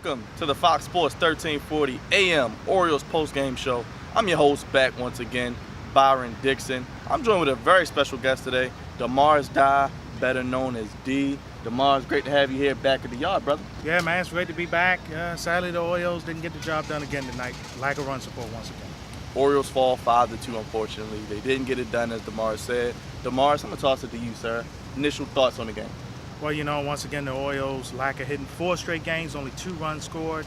Welcome to the Fox Sports 1340 AM Orioles post-game show. I'm your host back once again, Byron Dixon. I'm joined with a very special guest today, DeMars Dye, better known as D. DeMars, great to have you here back at the yard, brother. Yeah, man, it's great to be back. Sadly, the Orioles didn't get the job done again tonight. Lack of run support once again. Orioles fall 5-2, unfortunately. They didn't get it done, as DeMars said. DeMars, I'm going to toss it to you, sir. Initial thoughts on the game. Well, you know, once again, the Orioles lack of hitting. 4 straight games, only 2 runs scored.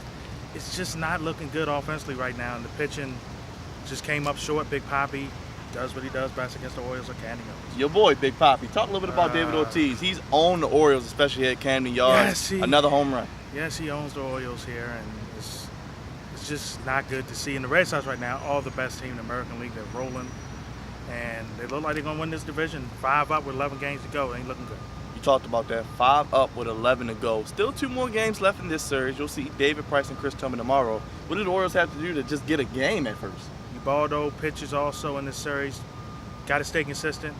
It's just not looking good offensively right now, and the pitching just came up short. Big Papi does what he does best against the Orioles or Camden Yards. Your boy, Big Papi. Talk a little bit about David Ortiz. He's owned the Orioles, especially at Camden Yards. Yes, another home run. Yes, he owns the Orioles here, and it's just not good to see. And the Red Sox right now, all the best team in the American League. They're rolling, and they look like they're going to win this division. 5 up with 11 games to go. It ain't looking good. You talked about that. 5 up with 11 to go. Still 2 more games left in this series. You'll see David Price and Chris Tillman tomorrow. What do the Orioles have to do to just get a game at first? Ubaldo pitches also in this series. Got to stay consistent.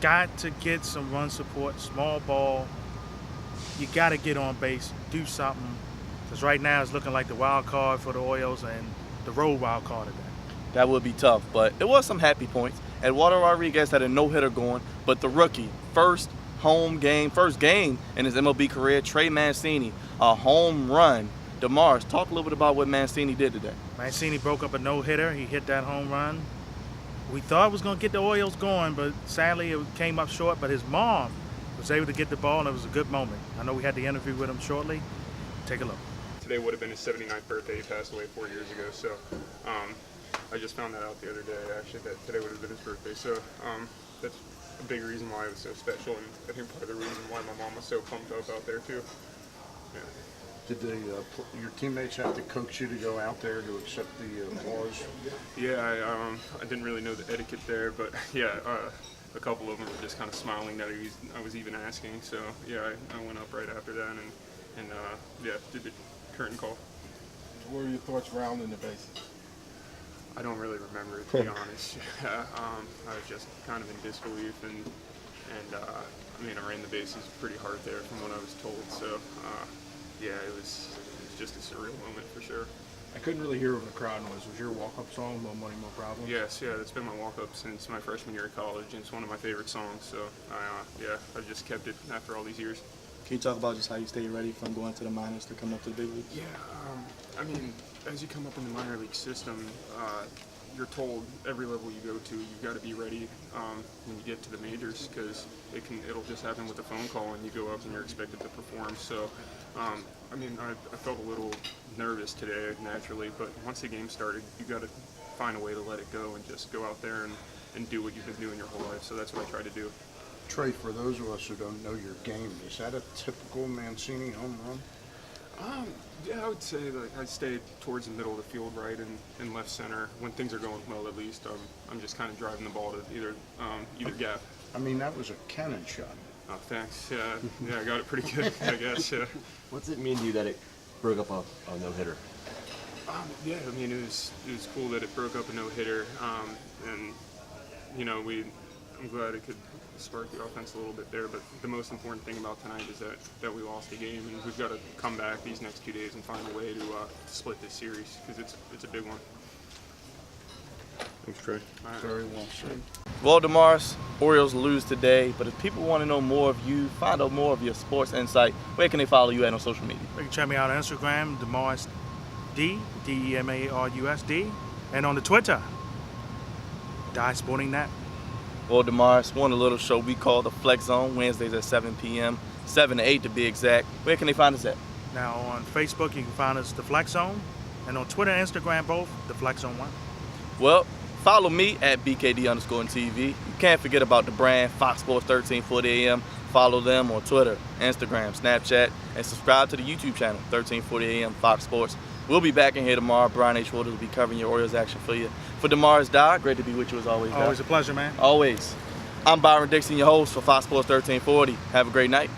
Got to get some run support, small ball. You got to get on base, do something. Because right now it's looking like the wild card for the Orioles and the road wild card today. That would be tough, but there was some happy points. Eduardo Rodriguez had a no-hitter going, but the rookie, first game in his MLB career, Trey Mancini, a home run. DeMars, talk a little bit about what Mancini did today. Mancini broke up a no-hitter. He hit that home run. We thought it was going to get the Orioles going, but sadly it came up short. But his mom was able to get the ball, and it was a good moment. I know we had the interview with him shortly. Take a look. Today would have been his 79th birthday. He passed away 4 years ago. So I just found that out the other day, actually, that today would have been his birthday. So that's a big reason why it was so special, and I think part of the reason why my mom was so pumped up out there too. Yeah. Did your teammates have to coax you to go out there to accept the applause? Yeah, I didn't really know the etiquette there, but yeah, a couple of them were just kind of smiling that I was even asking. So yeah, I went up right after that and yeah, did the curtain call. What were your thoughts rounding the bases? I don't really remember it, to be honest. I was just kind of in disbelief, and I mean, I ran the bases pretty hard there from what I was told. So yeah, it was just a surreal moment for sure. I couldn't really hear what the crowd noise. Was your walk-up song "More Money, More Problems"? Yes, yeah, that's been my walk-up since my freshman year of college, and it's one of my favorite songs. So yeah, I've just kept it after all these years. Can you talk about just how you stay ready from going to the minors to come up to the big leagues? Yeah, I mean, as you come up in the minor league system, you're told every level you go to, you've got to be ready when you get to the majors, because it'll just happen with a phone call and you go up and you're expected to perform. So, I mean, I felt a little nervous today, naturally, but once the game started, you got to find a way to let it go and just go out there and do what you've been doing your whole life. So that's what I try to do. Trey, for those of us who don't know your game, is that a typical Mancini home run? Yeah, I would say that I stay towards the middle of the field, right, and left center. When things are going well, at least, I'm just kind of driving the ball to either gap. I mean, that was a cannon shot. Oh, thanks. Yeah, I got it pretty good, I guess. Yeah. What's it mean to you that it broke up a no-hitter? Yeah, I mean, it was cool that it broke up a no-hitter, and you know, I'm glad it could spark the offense a little bit there, but the most important thing about tonight is that we lost the game, and we've got to come back these next 2 days and find a way to split this series, because it's a big one. Thanks, Trey. Right. Very well said. Well, DeMars, Orioles lose today, but if people want to know more of you, find out more of your sports insight, where can they follow you at on social media? You can check me out on Instagram, DeMars D, DeMarusD, and on the Twitter, Die Sporting Net. Well, DeMars, one a little show we call the Flex Zone, Wednesdays at 7 p.m., 7 to 8 to be exact. Where can they find us at? Now on Facebook, you can find us, The Flex Zone, and on Twitter and Instagram, both, The Flex Zone 1. Well, follow me at BKD_TV. You can't forget about the brand, Fox Sports 1340 AM. Follow them on Twitter, Instagram, Snapchat, and subscribe to the YouTube channel, 1340 AM Fox Sports. We'll be back in here tomorrow. Brian H. Waters will be covering your Orioles action for you. For DeMars Dye, great to be with you as always. Always a pleasure, man. Always. I'm Byron Dixon, your host for Fox Sports 1340. Have a great night.